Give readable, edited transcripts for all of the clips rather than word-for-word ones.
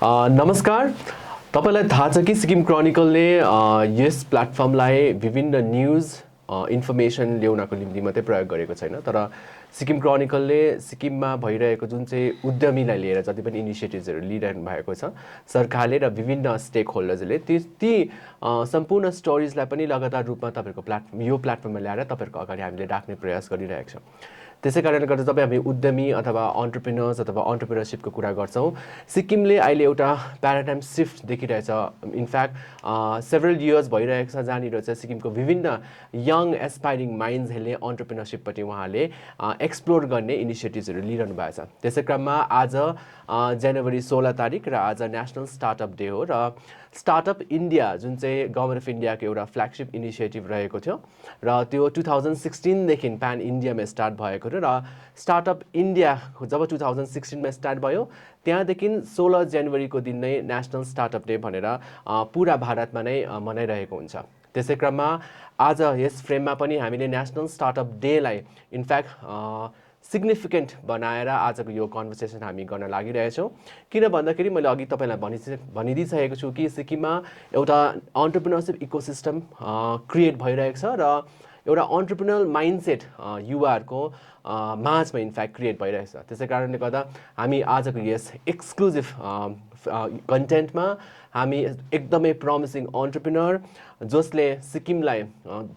नमस्कार, तपाईलाई थाहा छ कि सिक्किम क्रोनिकलले यस प्लेटफर्मलाई विभिन्न न्यूज इन्फर्मेसन ल्याउनको निम्ति मात्रै प्रयोग गरेको छैन, तर सिक्किम क्रोनिकलले सिक्किममा भइरहेको जुन चाहिँ उद्यमीलाई लिएर जति पनि इनिसिएटिभ्सहरू लिइरहनु भएको छ सरकारले र विभिन्न स्टेक होल्डर्सहरूले ती सम्पूर्ण स्टोरिजलाई पनि लगातार रूपमा तपाईँहरूको यो प्लेटफर्ममा ल्याएर तपाईँहरूको अगाडि हामीले राख्ने प्रयास गरिरहेको छौँ। त्यसै कारणले गर्दा जब हामी उद्यमी अथवा अन्टरप्रेनर्स अथवा अन्टरप्रेनरसिपको कुरा गर्छौँ, सिक्किमले अहिले एउटा प्याराडाइम सिफ्ट देखिरहेछ। इनफ्याक्ट सेभरल इयर्स भइरहेको छ जहाँनिर चाहिँ सिक्किमको विभिन्न यङ एस्पाइरिङ माइन्ड्सहरूले अन्टरप्रेनरसिपपट्टि उहाँले एक्सप्लोर गर्ने इनिसिएटिभ्सहरू लिइरहनु भएको छ। त्यसै क्रममा आज जनवरी 16 तारिक र आज नेसनल स्टार्टअप डे हो र स्टार्टअप इन्डिया जुन चाहिँ गभर्मेन्ट अफ इन्डियाको एउटा फ्ल्यागसिप इनिसिएटिभ रहेको थियो र त्यो 2016देखि प्यान इन्डियामा स्टार्ट भएको थियो र स्टार्टअप इन्डिया जब 2016मा स्टार्ट भयो त्यहाँदेखि 16 जनवरीको दिन नै नेसनल स्टार्टअप डे भनेर पुरा भारतमा नै मनाइरहेको हुन्छ। त्यसै क्रममा आज यस फ्रेममा पनि हामीले नेसनल स्टार्टअप डेलाई इनफ्याक्ट सिग्निफिकेन्ट बनाएर आजको यो कन्भर्सेसन हामी गर्न लागिरहेछौँ। किन भन्दाखेरि मैले अघि तपाईँलाई भनिदिइसकेको छु कि सिक्किममा एउटा अन्टरप्रेनरसिप इकोसिस्टम क्रिएट भइरहेको छ र एउटा अन्टरप्रेनरल माइन्डसेट युवाहरूको माझमा इनफ्याक्ट क्रिएट भइरहेको छ। त्यसै कारणले गर्दा हामी आजको यस एक्सक्लुजिभ कन्टेन्टमा हामी एकदमै प्रमिसिङ अन्टरप्रेनर जसले सिक्किमलाई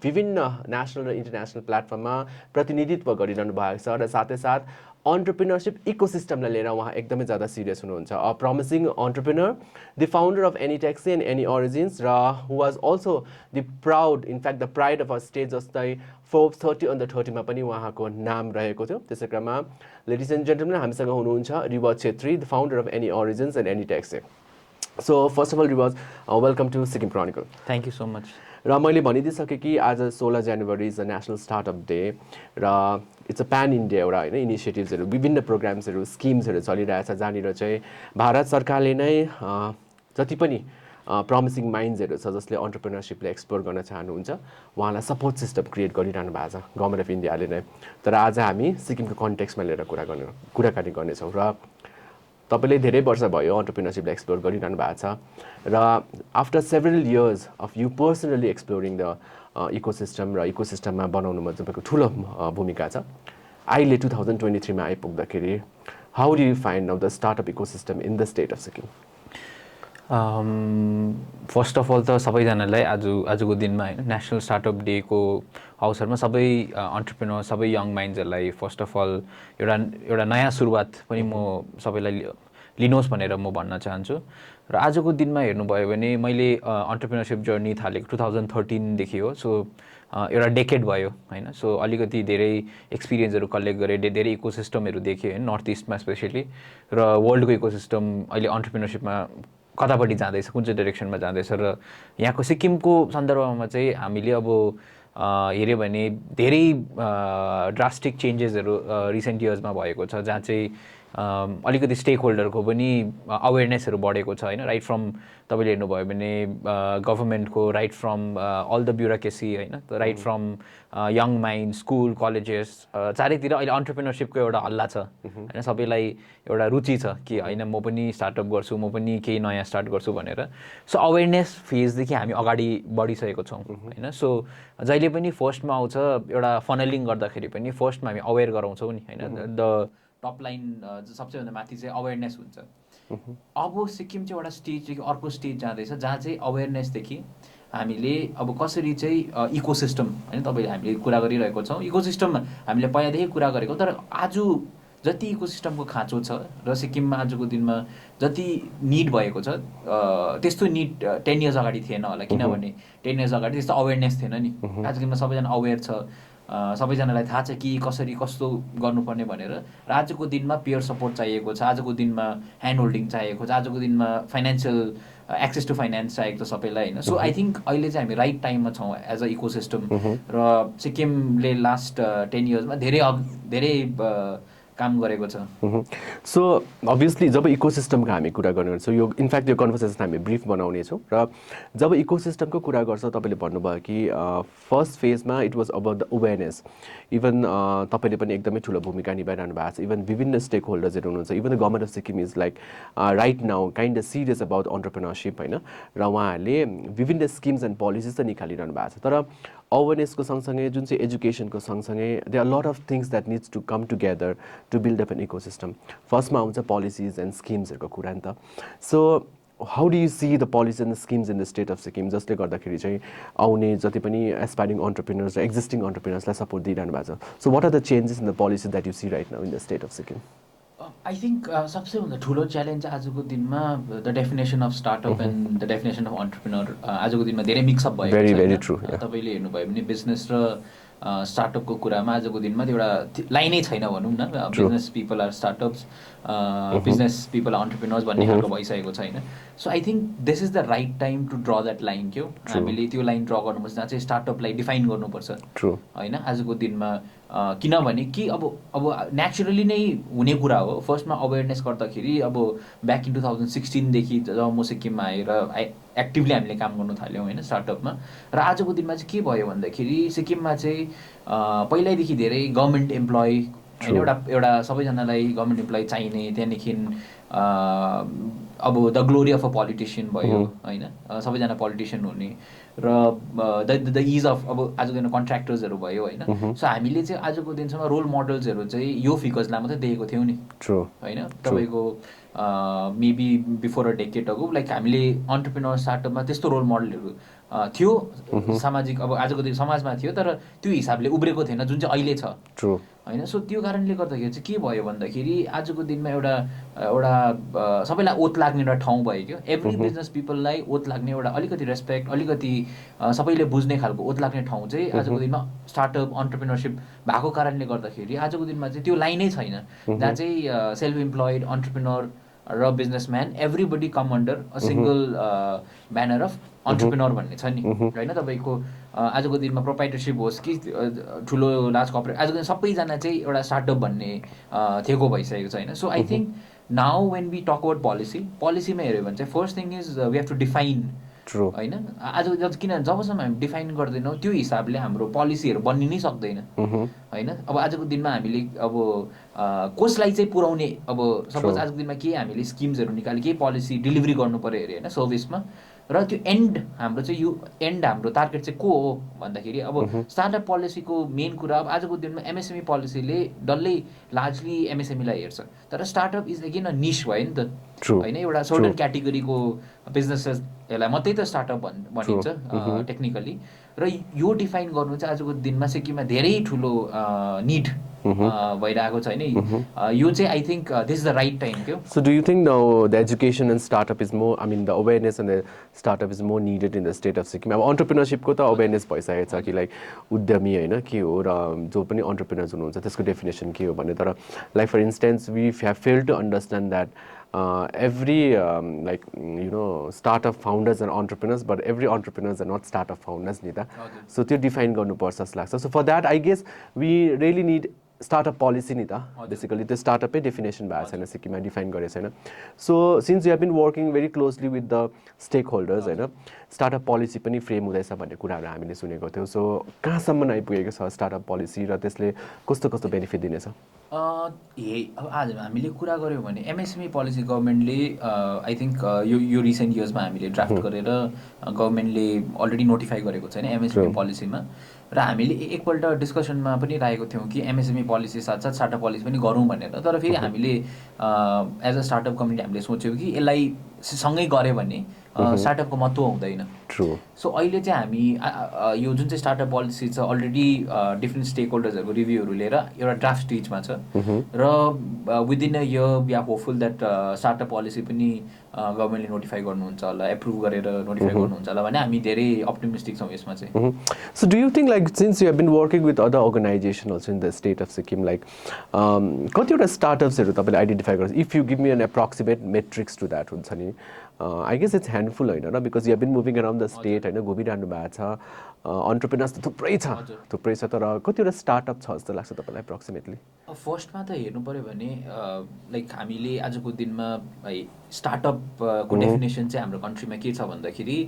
विभिन्न नेसनल र इन्टरनेसनल प्लेटफर्ममा प्रतिनिधित्व गरिरहनु भएको छ र साथै साथ अन्टरप्रेनरसिप इकोसिस्टमलाई लिएर उहाँ एकदमै ज्यादा सिरियस हुनुहुन्छ। A promising entrepreneur, the founder of Any Taxi and Any Origins र who was also the proud in fact the pride of a state जस्तै फोर्ब्स 30 under 30 मा पनि उहाँको नाम रहेको थियो। त्यसै क्रममा लेडिज एन्ड जेन्टलमेन हामीसँग हुनुहुन्छ Riwaj Chhetri, the founder of Any Origins and Any Taxi. So first of all Riwaj, welcome to Sikkim Chronicle. Thank you so much. र मैले भनिदिइसकेँ कि आज 16 January is a national startup day र इट्स अ प्यान इन्डिया एउटा होइन इनिसिएटिभ्सहरू विभिन्न प्रोग्राम्सहरू स्किम्सहरू चलिरहेछ जहाँनिर चाहिँ भारत सरकारले नै जति पनि प्रमिसिङ माइन्ड्सहरू छ जसले अन्टरप्रेनरसिपलाई एक्सप्लोर गर्न चाहनुहुन्छ उहाँलाई सपोर्ट सिस्टम क्रिएट गरिरहनु भएको छ गभर्मेन्ट अफ इन्डियाले नै। तर आज हामी सिक्किमको कन्टेक्स्टमा लिएर कुराकानी गर्नेछौँ र तपाईँले धेरै वर्ष भयो अन्टरप्रेनरसिपलाई एक्सप्लोर गरिरहनु भएको छ र after several years of you personally exploring the ecosystem र इकोसिस्टममा बनाउनुमा तपाईँको ठुलो भूमिका छ। अहिले 2023मा आइपुग्दाखेरि how do you find out the startup ecosystem in the state of Sikkim? First of all त सबैजनालाई आजको दिनमा होइन नेसनल स्टार्टअप डेको अवसरमा सबै अन्टरप्रेनर सबै यङ माइन्ड्सहरूलाई फर्स्ट अफ अल एउटा नयाँ सुरुवात पनि म सबैलाई लिनुहोस् भनेर म भन्न चाहन्छु। र आजको दिनमा हेर्नुभयो भने मैले अन्टरप्रेनरसिप जर्नी थालेको 2013देखि हो। सो एउटा डेकेड भयो होइन। सो अलिकति धेरै एक्सपिरियन्सहरू कलेक्ट गरेँ, धेरै इकोसिस्टमहरू देखेँ होइन नर्थ इस्टमा स्पेसली, र वर्ल्डको इकोसिस्टम अहिले अन्टरप्रेनरसिपमा कतापट्टि जाँदैछ, कुन चाहिँ डाइरेक्सनमा जाँदैछ। र यहाँको सिक्किमको सन्दर्भमा चाहिँ हामीले अब हेऱ्यो भने धेरै ड्रास्टिक चेन्जेसहरू रिसेन्ट इयर्समा भएको छ जहाँ चाहिँ अलिकति स्टेक होल्डरको पनि अवेरनेसहरू बढेको छ होइन। राइट फ्रम तपाईँले हेर्नुभयो भने गभर्मेन्टको, right from all the bureaucracy होइन, right from young mind, school, colleges, चारैतिर अहिले अन्टरप्रेनरसिपको एउटा हल्ला छ होइन। सबैलाई एउटा रुचि छ कि होइन म पनि स्टार्टअप गर्छु, म पनि केही नयाँ स्टार्ट गर्छु भनेर। सो अवेरनेस फेजदेखि हामी अगाडि बढिसकेको छौँ होइन। सो जहिले पनि फर्स्टमा आउँछ एउटा फनलिङ गर्दाखेरि पनि फर्स्टमा हामी अवेर गराउँछौँ नि होइन। द टप लाइन सबसे भन्दा माथि चाहिँ अवेरनेस हुन्छ। अब सिक्किम चाहिँ एउटा स्टेजदेखि अर्को स्टेज जाँदैछ जहाँ चाहिँ अवेरनेसदेखि हामीले अब कसरी चाहिँ इकोसिस्टम होइन तपाईँले हामीले कुरा गरिरहेको छौँ। इकोसिस्टम हामीले पहिलादेखि कुरा गरेको, तर आज जति इकोसिस्टमको खाँचो छ र सिक्किममा आजको दिनमा जति निड भएको छ त्यस्तो निड 10 years अगाडि थिएन होला। किनभने 10 years अगाडि त्यस्तो अवेरनेस थिएन नि। आजको दिनमा सबैजना अवेर छ, सबैजनालाई थाहा छ कि कसरी कस्तो गर्नुपर्ने भनेर। र आजको दिनमा पियर सपोर्ट चाहिएको छ, आजको दिनमा ह्यान्ड होल्डिङ चाहिएको छ, आजको दिनमा फाइनेन्सियल एक्सेस टु फाइनेन्स चाहिएको छ सबैलाई होइन। सो आई थिङ्क अहिले चाहिँ हामी राइट टाइममा छौँ एज अ इकोसिस्टम। र सिक्किमले लास्ट 10 yearsमा धेरै काम गरेको छ। सो अभियसली जब इकोसिस्टमको हामी कुरा गर्ने गर्छौँ, यो इनफ्याक्ट यो कन्भर्सेसन हामी ब्रिफ बनाउनेछौँ र जब इकोसिस्टमको कुरा गर्छौँ तपाईँले भन्नुभयो कि फर्स्ट फेजमा it was about the awareness. Even तपाईँले पनि एकदमै ठुलो भूमिका निभाइरहनु भएको छ। इभन विभिन्न स्टेक होल्डर्सहरू हुनुहुन्छ। Even the government of Sikkim is like right now kind of serious about entrepreneurship होइन, र उहाँहरूले विभिन्न स्किम्स एन्ड पोलिसिज त निकालिरहनु भएको छ। तर अवेरनेसको सँगसँगै जुन चाहिँ एजुकेसनको सँगसँगै there are lot of things that needs to come together to build up an ecosystem. फर्स्टमा आउँछ पोलिसिज एन्ड स्किम्सहरूको कुरा नि त। So how do you see the policy and the schemes in the state of Sikkim, जसले गर्दाखेरि चाहिँ आउने जति पनि एस्पायरिङ अन्टरप्रेनर्स र एक्जिस्टिङ अन्टरप्रेनर्सलाई सपोर्ट दिइरहनु भएको छ। So what are the changes in the policy that you see right now in the state of Sikkim? I think सबसे ठुलो च्यालेन्ज आजको दिनमा the definition of startup and the definition of entrepreneur आजको दिनमा धेरै मिक्सअप भएको छ। तपाईँले हेर्नुभयो भने बिजनेस र स्टार्टअपको कुरामा आजको दिनमा एउटा लाइनै छैन भनौँ न। Business people or startups, business people or entrepreneurs भन्ने खालको भइसकेको छैन। So I think this is the right time to draw that line क्यौ। हामीले त्यो लाइन ड्र गर्नुपर्छ जहाँ चाहिँ स्टार्टअपलाई डिफाइन गर्नुपर्छ होइन आजको दिनमा। किनभने कि अब नेचुरली नै हुने कुरा हो। फर्स्टमा अवेरनेस गर्दाखेरि अब ब्याक इन 2016देखि जब म सिक्किममा आएर एक्टिभली हामीले काम गर्नु थाल्यौँ होइन स्टार्टअपमा। र आजको दिनमा चाहिँ के भयो भन्दाखेरि सिक्किममा चाहिँ पहिल्यैदेखि धेरै गभर्मेन्ट इम्प्लोइ होइन, एउटा सबैजनालाई गभर्मेन्ट इम्प्लोइ चाहिने, त्यहाँदेखि अब the glory of a politician भयो होइन, सबैजना पोलिटिसियन हुने र द इज अफ अब आजको दिनमा कन्ट्र्याक्टर्सहरू भयो होइन। सो हामीले चाहिँ आजको दिनसम्म रोल मोडल्सहरू चाहिँ यो फिगर्सलाई मात्रै देखेको थियौँ नि होइन। तपाईँको maybe before a decade ago like हामीले अन्टरप्रेनर स्टार्टअपमा त्यस्तो रोल मोडलहरू थियो सामाजिक, अब आजको दिन समाजमा थियो तर त्यो हिसाबले उब्रेको थिएन जुन चाहिँ अहिले छ होइन। सो त्यो कारणले गर्दाखेरि चाहिँ के भयो भन्दाखेरि आजको दिनमा एउटा सबैलाई ओत लाग्ने एउटा ठाउँ भयो क्या। एभ्री बिजनेस पिपललाई ओत लाग्ने एउटा अलिकति रेस्पेक्ट, अलिकति सबैले बुझ्ने खालको ओत लाग्ने ठाउँ चाहिँ आजको दिनमा स्टार्टअप अन्टरप्रेनरसिप भएको कारणले गर्दाखेरि आजको दिनमा चाहिँ त्यो लाइनै छैन जहाँ चाहिँ सेल्फ इम्प्लोइड अन्टरप्रेनर र businessman everybody com under a single banner of entrepreneur भन्ने छ नि होइन। तपाईँको आजको दिनमा प्रोप्राइटरसिप होस् कि ठुलो लार्ज कर्पोरेट, आजको दिन सबैजना चाहिँ एउटा स्टार्टअप भन्ने थेगो भइसकेको छ होइन। So I think now when we talk about पोलिसीमा हेऱ्यो भने चाहिँ first thing is we have to define होइन। आज किनभने जबसम्म हामी डिफाइन गर्दैनौँ त्यो हिसाबले हाम्रो पोलिसीहरू बन्नि नै सक्दैन होइन। अब आजको दिनमा हामीले अब कसलाई चाहिँ पुऱ्याउने, अब सपोज आजको दिनमा के हामीले स्किम्सहरू निकाल्यो, के पोलिसी डेलिभरी गर्नु पऱ्यो अरे होइन सर्भिसमा, र त्यो एन्ड हाम्रो चाहिँ यो एन्ड हाम्रो टार्गेट चाहिँ को हो भन्दाखेरि अब स्टार्टअप पोलिसीको मेन कुरा अब आजको दिनमा एमएसएमई पोलिसीले डल्लै लार्जली एमएसएमईलाई हेर्छ, तर स्टार्टअप इज अगेन अ निश भयो नि त होइन। एउटा सर्टन क्याटेगोरीको बिजनेसेसहरूलाई मात्रै त स्टार्टअप भनिन्छ टेक्निकली। र यो डिफाइन गर्नु चाहिँ आजको दिनमा सिक्किममा धेरै ठुलो निड भइरहेको छ होइन। यो चाहिँ I think this is the right time क्या। So do you think now the education and startup is more, I mean the awareness and the startup is more needed in the state of Sikkim? अब अन्टरप्रेनरसिपको त awareness भइसकेको छ कि like उद्यमी होइन के हो, र जो पनि अन्टरप्रेनर्स हुनुहुन्छ त्यसको डेफिनेसन के हो भन्ने। तर like for instance we have failed to understand that every like you know startup founders and entrepreneurs, but every entrepreneurs are not startup founders neither. So to define गर्नु पर्छ जस्तो लाग्छ. So for that I guess we really need startup policy नि त basically त्यो स्टार्टअपै definition भएको छैन सिक्किममा, डिफाइन गरेको छैन. So since you have been working very closely with the stakeholders होइन, स्टार्टअप पोलिसी पनि फ्रेम हुँदैछ भन्ने कुराहरू हामीले सुनेको थियौँ. सो कहाँसम्म आइपुगेको छ स्टार्टअप पोलिसी र त्यसले कस्तो कस्तो बेनिफिट दिनेछ? अब आज हामीले कुरा गऱ्यौँ भने एमएसएमई पोलिसी गभर्मेन्टले आई थिङ्क यो रिसेन्ट इयर्समा हामीले ड्राफ्ट गरेर गभर्मेन्टले अलरेडी नोटिफाई गरेको छैन एमएसएमई पोलिसीमा. र हामीले एकपल्ट डिस्कसनमा पनि राखेको थियौँ कि एमएसएमई पोलिसी साथसाथ स्टार्टअप पोलिसी पनि गरौँ भनेर. तर फेरि हामीले एज अ स्टार्टअप कम्युनिटी हामीले सोच्यौँ कि यसलाई सँगै गऱ्यो भने स्टार्टअपको महत्त्व हुँदैन. सो अहिले चाहिँ हामी यो जुन चाहिँ स्टार्टअप पोलिसी छ अलरेडी डिफ्रेन्ट स्टेक होल्डर्सहरूको रिभ्यूहरू लिएर एउटा ड्राफ्ट स्टेजमा छ. र within a year we are hopeful that startup policy पनि गभर्मेन्टले नोटिफाई गर्नुहुन्छ होला, एप्रुभ गरेर नोटिफाई गर्नुहुन्छ होला भने हामी धेरै अप्टिमिस्टिक छौँ यसमा चाहिँ। So do you think, like, since you have been working with other organizations also in the state of Sikkim, like कतिवटा स्टार्टअप्सहरू तपाईँले आइडेन्टिफाई गर्छ? If you give me an approximate metrics to that हुन्छ नि, I guess it's handful होइन र, because you have been moving around the state होइन, घुमिरहनु भएको छ, अन्टरप्रेनर्स त थुप्रै छ, तर कतिवटा स्टार्टअप छ जस्तो लाग्छ तपाईँलाई एप्रोक्सिमेटली? फर्स्टमा त हेर्नु पऱ्यो भने लाइक हामीले आजको दिनमा है स्टार्टअपको डेफिनेसन चाहिँ हाम्रो कन्ट्रीमा के छ भन्दाखेरि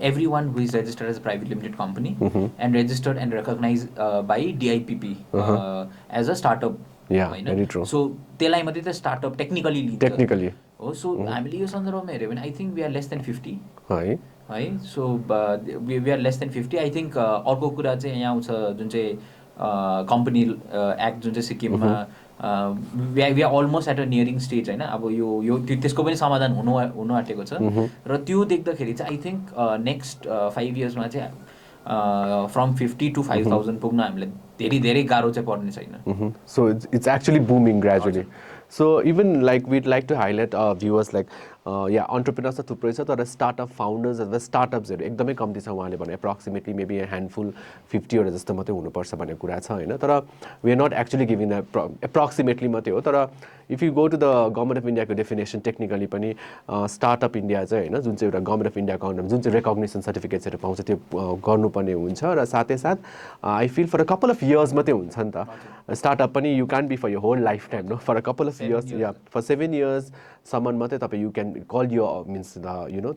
every one who is registered as a private limited company and registered and recognise by DIPP as a startup होइन, सो त्यसलाई मात्रै त स्टार्टअप टेक्निकली लिन्छ हो। सो हामीले यो सन्दर्भमा हेऱ्यो भने I think we are less than 50 है, so we are less than 50। I think अर्को कुरा चाहिँ यहाँ आउँछ जुन चाहिँ कम्पनी एक्ट जुन चाहिँ सिक्किममा we are almost at a nearing stage होइन, अब यो त्यसको पनि समाधान हुनु आँटेको छ र त्यो देख्दाखेरि चाहिँ आई थिङ्क नेक्स्ट 5 इयर्समा चाहिँ फ्रम 50 to 5,000 पुग्न हामीलाई धेरै गाह्रो चाहिँ पर्ने छैन। So it's actually booming gradually. So even like we'd like to highlight viewers like entrepreneurs त थुप्रै छ, तर स्टार्टअप फाउन्डर्स अथवा स्टार्टअप्सहरू एकदमै कम्ती छ। उहाँले भने एप्रोक्सिमेटली मेबी ह्यान्डफुल 50वटा जस्तो मात्रै हुनुपर्छ भन्ने कुरा छ होइन, तर we are not actually giving approximately मात्रै हो। तर if you go to the government of इन्डियाको डेफिनेसन टेक्निकली पनि स्टार्टअप इन्डिया चाहिँ होइन, जुन चाहिँ एउटा गभर्मेन्ट अफ इन्डियाको अन्डरमा जुन चाहिँ रेकग्निसन सर्टिफिकेट्सहरू पाउँछ त्यो गर्नुपर्ने हुन्छ र साथै साथ I feel for a couple of years मात्रै हुन्छ नि त स्टार्टअप पनि, you can be for your whole lifetime no, for a couple of years या फर 7 इयर्ससम्म मात्रै तपाईँ you can call your means the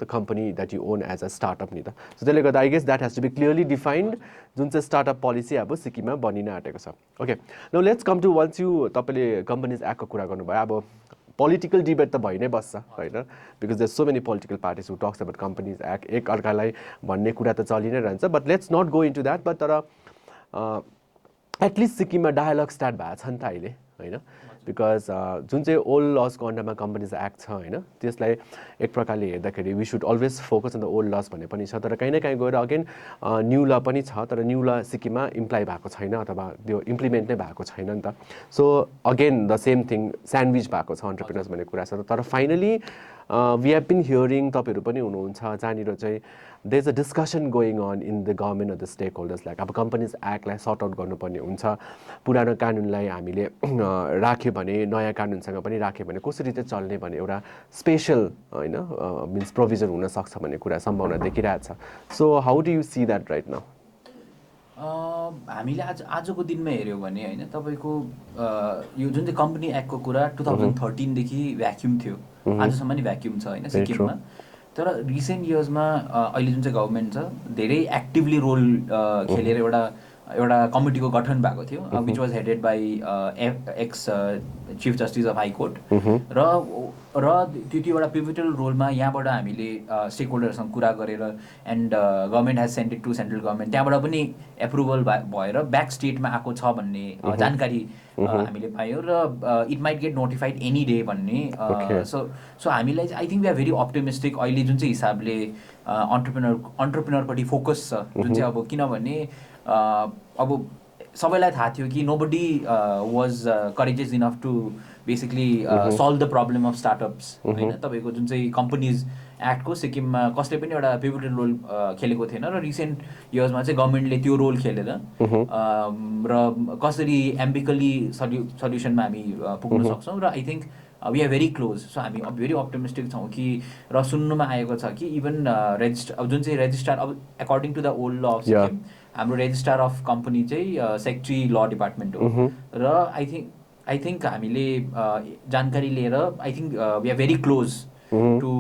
the company that you own as a startup नि त। सो त्यसले गर्दा I guess that has to be clearly defined जुन चाहिँ स्टार्टअप पोलिसी अब सिक्किममा बनिन आँटेको छ। Okay, now let's come to once you तपाईँले कम्पनीज एक्टको कुरा गर्नुभयो, अब पोलिटिकल डिबेट त भइ नै बस्छ होइन, because there so many political parties who talks about companies act, एक अर्कालाई भन्ने कुरा त चलि नै रहन्छ, but let's not go into that. But तर एटलिस्ट सिक्किममा डायलग स्टार्ट भएको छ नि त अहिले होइन, बिकज जुन चाहिँ ओल्ड लजको अन्डरमा कम्पनीज एक्ट छ होइन, त्यसलाई एक प्रकारले हेर्दाखेरि we should always focus on the old laws भन्ने पनि छ, तर कहीँ न कहीँ गएर अगेन न्यू ल पनि छ, तर न्यू ल सिक्किममा इम्प्लाइ भएको छैन अथवा त्यो इम्प्लिमेन्ट नै भएको छैन नि त। So again the same thing sandwich भएको छ अन्टरप्रेनर्स भन्ने कुरा छ, तर finally we have been hearing, तपाईँहरू पनि हुनुहुन्छ जहाँनिर चाहिँ there is a discussion going on in the government of the stakeholders, like अब कम्पनीज एक्टलाई सर्ट आउट गर्नुपर्ने हुन्छ, पुरानो कानुनलाई हामीले राख्यो भने नयाँ कानुनसँग पनि राख्यो भने कसरी चाहिँ चल्ने भन्ने एउटा स्पेसल होइन मिन्स प्रोभिजन हुनसक्छ भन्ने कुरा सम्भावना देखिरहेको छ। So how do you see that right now? हामीले आजको दिनमा हेऱ्यौँ भने होइन, तपाईँको यो जुन चाहिँ कम्पनी एक्टको कुरा 2013 देखि भ्याक्युम थियो, आजसम्म नि भ्याक्युम छ होइन सिक्किममा, तर रिसेन्ट इयर्समा अहिले जुन चाहिँ गभर्मेन्ट छ धेरै एक्टिभली रोल खेलेर एउटा कमिटीको गठन भएको थियो which was headed by x chief justice of high court र त्यो एउटा पिभिटल रोलमा यहाँबाट हामीले स्टेक होल्डरसँग कुरा गरेर and government has sent it to central government, त्यहाँबाट पनि एप्रुभल भएर ब्याक स्टेटमा आएको छ भन्ने जानकारी हामीले पायौँ र it might get notified any day भन्ने। सो हामीलाई चाहिँ I think we are very optimistic अहिले जुन चाहिँ हिसाबले अन्टरप्रेनरपट्टि फोकस छ, जुन चाहिँ अब किनभने अब सबैलाई थाहा थियो कि nobody was courageous enough to basically solve the problem of startups होइन। तपाईँको जुन चाहिँ कम्पनीज एक्टको सिक्किममा कसले पनि एउटा पिभिटल रोल खेलेको थिएन र रिसेन्ट इयर्समा चाहिँ गभर्मेन्टले त्यो रोल खेलेर र कसरी एम्बिकली सल्युसनमा हामी पुग्न सक्छौँ र I think we are very close. So हामी भेरी अप्टिमिस्टिक छौँ कि र सुन्नुमा आएको छ कि इभन जुन चाहिँ रेजिस्ट्रार अब according to the old law of Sikkim हाम्रो रेजिस्ट्रार अफ कम्पनी चाहिँ सेक्रेटरी ल डिपार्टमेन्ट हो र आई थिङ्क हामीले जानकारी लिएर I think we are very close to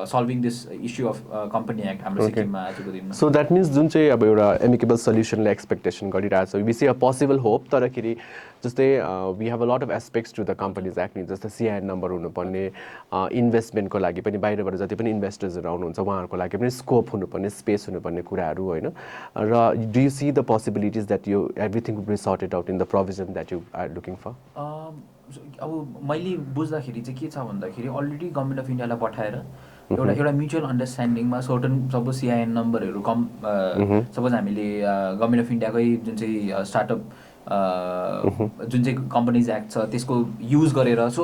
solving this issue of company act हाम्रो सिक्किममा आजको दिनमा। सो द्याट मिन्स जुन चाहिँ अब एउटा एमिकेबल सल्युसनलाई एक्सपेक्टेसन गरिरहेको छ, we see a possible hope, तरखेरि जस्तै we have a lot of aspects to the companies act नि, जस्तै सिआइएन नम्बर हुनुपर्ने, इन्भेस्टमेन्टको लागि पनि बाहिरबाट जति पनि इन्भेस्टर्सहरू आउनुहुन्छ उहाँहरूको लागि पनि स्कोप हुनुपर्ने, स्पेस हुनुपर्ने कुराहरू होइन, र do you see the possibilities that you everything will be sorted out in the provision that you are looking for? अब मैले बुझ्दाखेरि चाहिँ के छ भन्दाखेरि अलरेडी गभर्मेन्ट अफ इन्डियालाई पठाएर एउटा म्युचुअल अन्डरस्ट्यान्डिङमा सर्टन सपोज सिआइएन नम्बरहरू सपोज हामीले गभर्मेन्ट अफ इन्डियाकै जुन चाहिँ स्टार्टअप जुन चाहिँ कम्पनीज एक्ट छ त्यसको युज गरेर so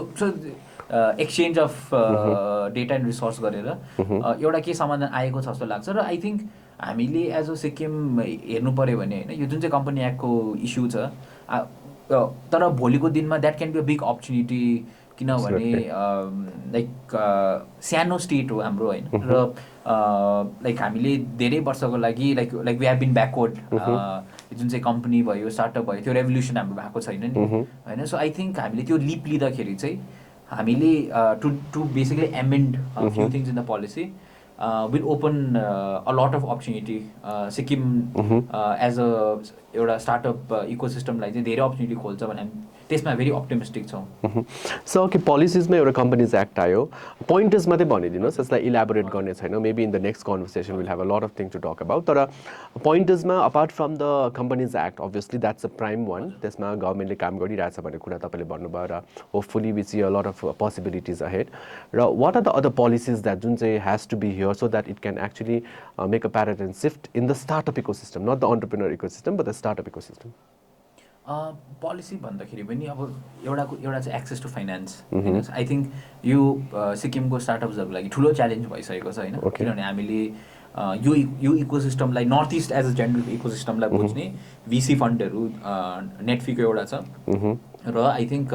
exchange of data and resource गरेर एउटा के समाधान आएको छ जस्तो लाग्छ। र आई थिङ्क हामीले एज अ सिक्किम हेर्नु पऱ्यो भने होइन यो जुन चाहिँ कम्पनी एक्टको इस्यु छ तर भोलिको दिनमा that can be a big opportunity किनभने लाइक सानो स्टेट हो हाम्रो होइन र लाइक हामीले धेरै वर्षको लागि like we have been backward जुन चाहिँ कम्पनी भयो स्टार्टअप भयो त्यो रेभोल्युसन हाम्रो भएको छैन नि होइन। सो आई थिङ्क हामीले त्यो लिप लिँदाखेरि चाहिँ हामीले to basically amend few things in the policy will open a lot of opportunity Sikkim as a एउटा स्टार्टअप इकोसिस्टमलाई चाहिँ धेरै अपर्च्युनिटी खोल्छ भने हामी त्यसमा भेरी अप्टिमिस्टिक छौँ। सो कि पोलिसिजमा एउटा कम्पनीज एक्ट आयो पोइन्टर्स मात्रै भनिदिनुहोस् यसलाई इलाबोरेट गर्ने छैन maybe in the next conversation will have a lot of thing to talk about तर पोइन्टर्समा apart from the companies act obviously that's a prime one त्यसमा गभर्मेन्टले काम गरिरहेछ भन्ने कुरा तपाईँले भन्नुभयो र hopefully we see a lot of possibilities ahead र what are the other policies that जुन चाहिँ has to be here so that it can actually make a paradigm shift in the startup ecosystem not the entrepreneur ecosystem but the startup ecosystem. Policy भन्दाखेरि पनि अब एउटा चाहिँ access to finance होइन I think यो सिक्किमको स्टार्टअप्सहरूको लागि ठुलो च्यालेन्ज भइसकेको छ होइन किनभने हामीले यो इकोसिस्टमलाई north east as a general इकोसिस्टमलाई बुझ्ने भिसी फन्डहरू नेटफीको एउटा छ र आई थिङ्क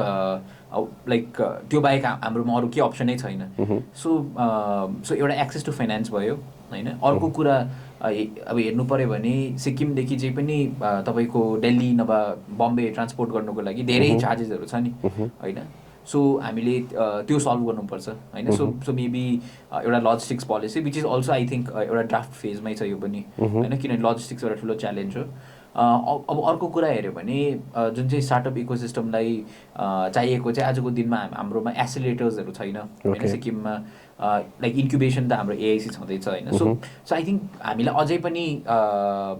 लाइक त्यो बाहेक हाम्रोमा अरू केही अप्सनै छैन। सो एउटा एक्सेस टु फाइनेन्स भयो होइन। अर्को कुरा अब हेर्नु पऱ्यो भने सिक्किमदेखि चाहिँ पनि तपाईँको दिल्ली नभए बम्बे ट्रान्सपोर्ट गर्नुको लागि धेरै चार्जेसहरू छ नि होइन। सो हामीले त्यो सल्भ गर्नुपर्छ होइन। सो मेबी एउटा logistics policy which is also I think एउटा ड्राफ्ट फेजमै छ यो पनि होइन किनभने लजिस्टिक्स एउटा ठुलो च्यालेन्ज हो। अब अर्को कुरा हेऱ्यो भने जुन चाहिँ स्टार्टअप इकोसिस्टमलाई चाहिएको चाहिँ आजको दिनमा हाम्रोमा एसिलेटर्सहरू छैन होइन सिक्किममा लाइक इन्क्युबेसन त हाम्रो एआइसी छँदैछ होइन। सो आई थिङ्क हामीलाई अझै पनि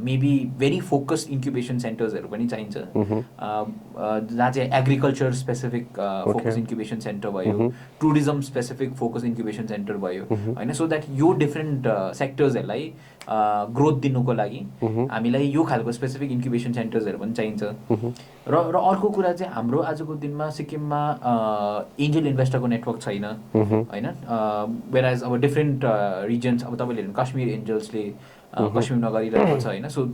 मेबी भेरी फोकस्ड इन्क्युबेसन सेन्टर्सहरू पनि चाहिन्छ जहाँ चाहिँ agriculture specific focus incubation centre भयो tourism specific focus incubation centre भयो होइन। सो द्याट यो डिफ्रेन्ट सेक्टर्सहरूलाई ग्रोथ दिनुको लागि हामीलाई यो खालको स्पेसिफिक इन्क्युबेसन सेन्टर्सहरू पनि चाहिन्छ। र अर्को कुरा चाहिँ हाम्रो आजको दिनमा सिक्किममा एन्जल इन्भेस्टरको नेटवर्क छैन होइन। वेराज अब डिफ्रेन्ट रिजन्स अब तपाईँले हेर्नु काश्मीर एन्जल्सले कश्मीरमा गरिरहेको छ होइन। सो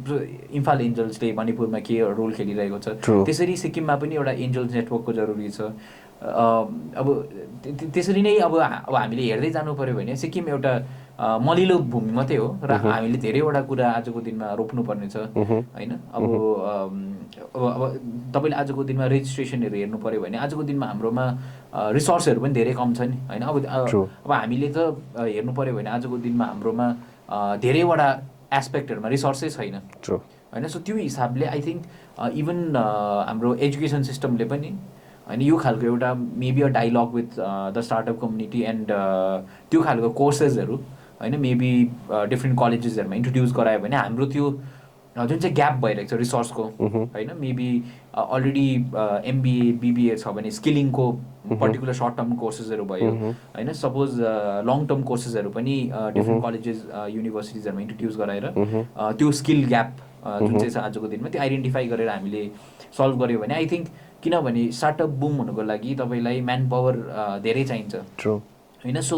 इम्फाल एन्जल्सले मणिपुरमा के रोल खेलिरहेको छ त्यसरी सिक्किममा पनि एउटा एन्जल्स नेटवर्कको जरुरी छ। अब त्यसरी नै अब हामीले हेर्दै जानु पऱ्यो भने सिक्किम एउटा मलिलो भूमि मात्रै हो र हामीले धेरैवटा कुरा आजको दिनमा रोप्नुपर्ने छ होइन। अब तपाईँले आजको दिनमा रेजिस्ट्रेसनहरू हेर्नु पऱ्यो भने आजको दिनमा हाम्रोमा रिसोर्सहरू पनि धेरै कम छ नि होइन। अब हामीले त हेर्नु पऱ्यो भने आजको दिनमा हाम्रोमा धेरैवटा एस्पेक्टहरूमा रिसोर्सै छैन होइन। सो त्यो हिसाबले आई थिङ्क इभन हाम्रो एजुकेसन सिस्टमले पनि होइन यो खालको एउटा maybe a dialogue with the startup community and त्यो खालको कोर्सेसहरू होइन मेबी डिफ्रेन्ट कलेजेसहरूमा इन्ट्रोड्युस गरायो भने हाम्रो त्यो जुन चाहिँ ग्याप भइरहेको छ रिसोर्सको होइन मेबी अलरेडी एमबिए बिबिए छ भने स्किलिङको पर्टिकुलर सर्ट टर्म कोर्सेसहरू भयो होइन। सपोज लङ टर्म कोर्सेसहरू पनि डिफ्रेन्ट कलेजेस युनिभर्सिटिजहरूमा इन्ट्रोड्युस गराएर त्यो स्किल ग्याप जुन चाहिँ छ आजको दिनमा त्यो आइडेन्टिफाई गरेर हामीले सल्भ गऱ्यो भने आई थिङ्क किनभने स्टार्टअप बुम हुनुको लागि तपाईँलाई म्यान पावर धेरै चाहिन्छ होइन। सो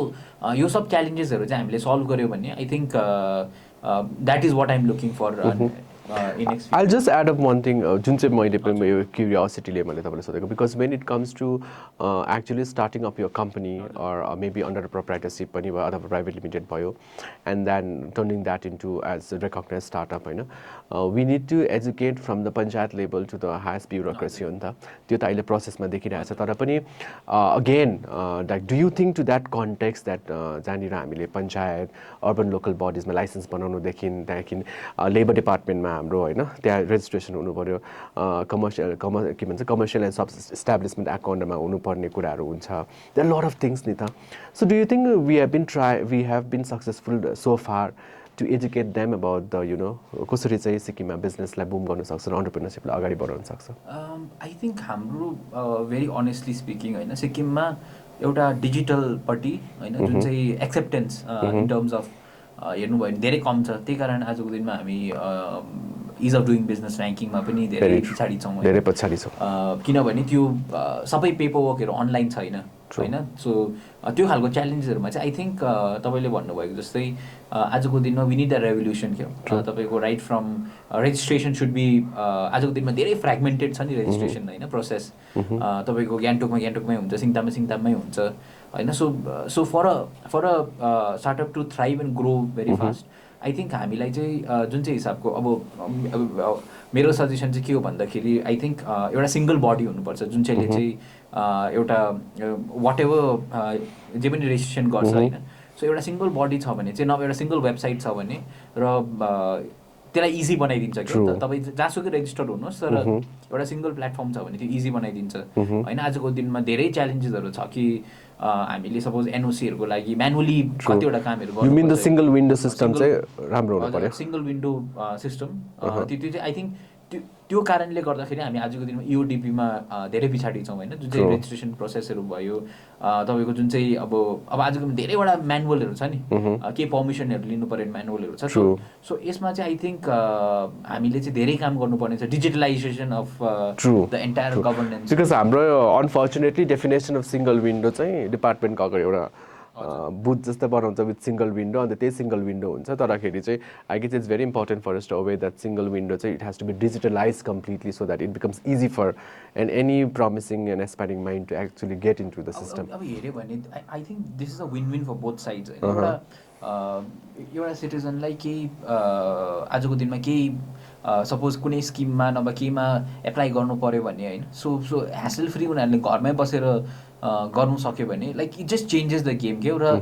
यो सब च्यालेन्जेसहरू चाहिँ हामीले सल्भ गऱ्यो भने I think that is what I am looking for in next. I'll just add up one thing जुन चाहिँ मैले क्युरियोसिटीले मैले तपाईँलाई सोधेको because when it comes to actually starting up your company or maybe under proprietorship पनि भयो अथवा private limited भयो and then turning that into as recognise startup होइन we need to educate from the panchayat level to the highest bureaucracy हो नि त त्यो त अहिले प्रोसेसमा देखिरहेछ तर पनि again like do you think to that context that जहाँनिर हामीले पञ्चायत अर्बन लोकल बडिजमा लाइसेन्स बनाउनुदेखि त्यहाँदेखि लेबर डिपार्टमेन्टमा हाम्रो होइन त्यहाँ रेजिस्ट्रेसन हुनु पऱ्यो के भन्छ कमर्सियल एन्ड सब इस्टाब्लिसमेन्ट एक्टको अन्डरमा हुनुपर्ने कुराहरू हुन्छ देयर लट अफ थिङ्स नि त। So do you think we have been successful so far to educate them about the you know कसरी चाहिँ सिक्किममा बिजनेसलाई बुम गर्न सक्छ र अन्टरप्रेनरसिपलाई अगाडि बढाउन सक्छ? आई थिङ्क हाम्रो भेरी अनेस्टली स्पिकिङ होइन सिक्किममा एउटा डिजिटलपट्टि होइन जुन चाहिँ एक्सेप्टेन्स इन टर्म्स अफ हेर्नुभयो भने धेरै कम छ। त्यही कारण आजको दिनमा हामी इज अफ डुइङ बिजनेस ऱ्याङ्किङमा पनि धेरै पछाडि छौँ धेरै पछाडि छौँ किनभने त्यो सबै पेपर वर्कहरू अनलाइन छैन होइन सो त्यो खालको च्यालेन्जेसहरूमा चाहिँ आई थिङ्क तपाईँले भन्नुभएको जस्तै आजको दिनमा वी निड द रेभोल्युसन क्या तपाईँको right from registration should be आजको दिनमा धेरै फ्रेगमेन्टेड छ नि रेजिस्ट्रेसन होइन प्रोसेस तपाईँको गान्तोकमै हुन्छ सिङताममै हुन्छ होइन so for a startup to thrive and grow very fast I think हामीलाई चाहिँ जुन चाहिँ हिसाबको अब मेरो सजेसन चाहिँ के हो भन्दाखेरि आई थिङ्क एउटा सिङ्गल बडी हुनुपर्छ जुन चाहिँले चाहिँ एउटा वाट एभर जे पनि रेजिस्ट्रेसन गर्छ होइन सो एउटा सिङ्गल बडी छ भने चाहिँ नभए एउटा सिङ्गल वेबसाइट छ भने र त्यसलाई इजी बनाइदिन्छ क्या तपाईँ जहाँसुकै रेजिस्टर हुनुहोस् तर एउटा सिङ्गल प्लेटफर्म छ भने त्यो इजी बनाइदिन्छ होइन आजको दिनमा धेरै च्यालेन्जेसहरू छ कि हामीले सपोज एनओसीहरूको लागि म्यानुअली कतिवटा कामहरू गर्नु सिङ्गल विन्डो सिस्टम चाहिँ राम्रो हुनु पर्यो सिङ्गल विन्डो सिस्टम त्यो चाहिँ आई थिङ्क त्यो कारणले गर्दाखेरि हामी आजको दिनमा इओडिपीमा धेरै पछाडि छौँ होइन जुन चाहिँ रेजिस्ट्रेसन प्रोसेसहरू भयो तपाईँको जुन चाहिँ अब आजको दिनमा धेरैवटा म्यानुअलहरू छ नि के पर्मिसनहरू लिनु पर्ने म्यानुअलहरू छ सो यसमा चाहिँ आई थिङ्क हामीले चाहिँ धेरै काम गर्नुपर्ने छ digitalisation of the entire governance because हाम्रो unfortunately definition of single window चाहिँ डिपार्टमेन्टको अगाडि एउटा बुथ जस्तै बनाउँछ विथ सिङ्गल विन्डो अन्त त्यही सिङ्गल विन्डो हुन्छ तरखेरि चाहिँ I guess it's very important for us to away that single window चाहिँ it has to be digitalise completely so that it becomes easy for and any promising and aspiring mind to actually get in to the system अब हेऱ्यो भने I think this is a win win for both sides होइन एउटा सिटिजनलाई केही आजको दिनमा केही suppose कुनै स्किममा नभए केहीमा एप्लाई गर्नु पऱ्यो भने होइन सो ह्यासल फ्री उनीहरूले घरमै बसेर गर्नु सक्यो भने like it just changes the game के र